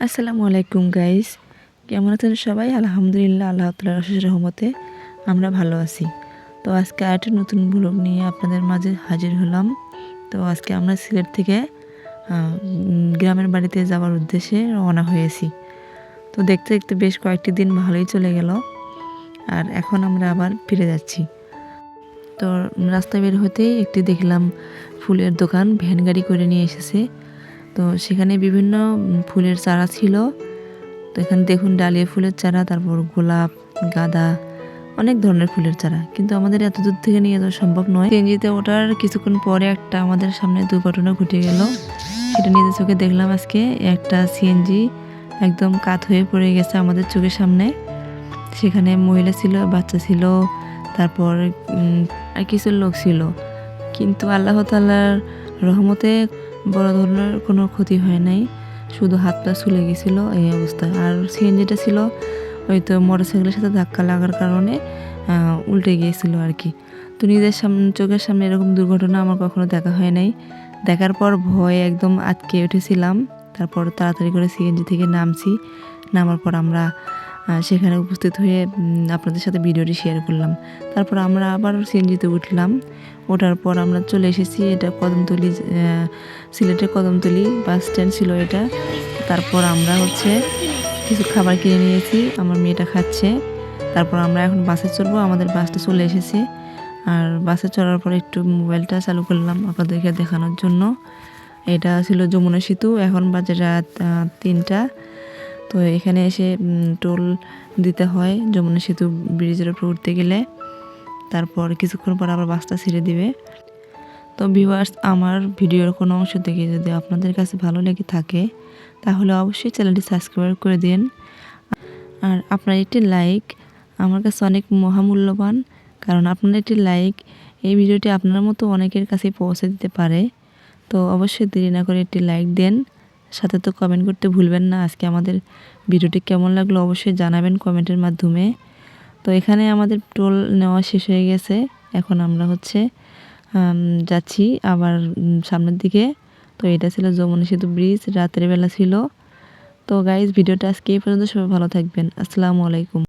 আসসালামু আলাইকুম গাইস, কেমন আছেন সবাই? আলহামদুলিল্লাহ, আল্লাহ তাআলার অশেষ রহমতে আমরা ভালো আছি। তো আজকে আরেকটা নতুন ব্লগ নিয়ে আপনাদের মাঝে হাজির হলাম। তো আজকে আমরা সিলেট থেকে গ্রামের বাড়িতে যাওয়ার উদ্দেশ্যে রওনা হয়েছি। তো দেখতে দেখতে বেশ কয়েকটি দিন ভালোই চলে গেল, আর এখন আমরা আবার ফিরে যাচ্ছি। তো রাস্তায় বের হতেই একটি দেখলাম ফুলের দোকান ভ্যান গাড়ি করে নিয়ে এসেছে। তো সেখানে বিভিন্ন ফুলের চারা ছিল। তো এখানে দেখুন ডালিয়া ফুলের চারা, তারপর গোলাপ, গাঁদা, অনেক ধরনের ফুলের চারা, কিন্তু আমাদের এত দূর থেকে নিয়ে যাওয়া সম্ভব নয়। সিএনজিতে ওঠার কিছুক্ষণ পরে একটা আমাদের সামনে দুর্ঘটনা ঘটে গেল। সেটা নিজের চোখে দেখলাম আজকে। একটা সিএনজি একদম কাত হয়ে পড়ে গেছে আমাদের চোখের সামনে। সেখানে মহিলা ছিল, বাচ্চা ছিল, তারপর আর কিছু লোক ছিল, কিন্তু আল্লাহ তাআলার রহমতে বড় ধরনের কোনো ক্ষতি হয় নাই, শুধু হাত পা ছুলে গেছিল এই অবস্থা। আর সিএনজিটা ছিল হয়তো মোটরসাইকেলের সাথে ধাক্কা লাগার কারণে উল্টে গিয়েছিল আর কি। তো নিজের চোখের সামনে এরকম দুর্ঘটনা আমার কখনো দেখা হয় নাই। দেখার পর ভয়ে একদম আটকে উঠেছিলাম। তারপর তাড়াতাড়ি করে সিএনজি থেকে নামছি। নামার পর আমরা সেখানে উপস্থিত হয়ে আপনাদের সাথে ভিডিওটি শেয়ার করলাম। তারপর আমরা আবার সিএনজিতে উঠলাম। ওঠার পর আমরা চলে এসেছি, এটা কদমতলী, সিলেটের কদমতলী বাস স্ট্যান্ড ছিল এটা। তারপর আমরা কিছু খাবার কিনে নিয়েছি, আমার মেয়েটা খাচ্ছে। তারপর আমরা এখন বাসে চড়বো, আমাদের বাসটা চলে এসেছে। আর বাসে চড়ার পর একটু মোবাইলটা চালু করলাম আপনাদেরকে দেখানোর জন্য। এটা ছিল যমুনা সেতু, এখন বাজে রাত 3টা। তো এখানে এসে টোল দিতে হয় যমুনা সেতু ব্রিজের উপর উঠতে গেলে। তারপর কিছুক্ষণ পর আবার বাসটা ছেড়ে দিবে। তো ভিউয়ার্স, আমার ভিডিওর কোনো অংশ থেকে যদি আপনাদের কাছে ভালো লেগে থাকে তাহলে অবশ্যই চ্যানেলটি সাবস্ক্রাইব করে দিন। আর আপনার একটি লাইক আমার কাছে অনেক মহামূল্যবান, কারণ আপনার একটি লাইক এই ভিডিওটি আপনার মতো অনেকের কাছে পৌঁছে দিতে পারে। তো অবশ্যই দেরি না করে একটি লাইক দেন, সাথে তো কমেন্ট করতে ভুলবেন না। আজকে আমাদের ভিডিওটি কেমন লাগলো অবশ্যই জানাবেন কমেন্টের মাধ্যমে। তো এখানে আমাদের টোল নেওয়া শেষ হয়ে গেছে। এখন আমরা যাচ্ছি আবার সামনের দিকে। তো এটা ছিল যমুনা সেতু ব্রিজ, রাতের বেলা ছিল। তো গাইজ, ভিডিওটা আজকে এই পর্যন্ত। সবাই ভালো থাকবেন। আসসালামু আলাইকুম।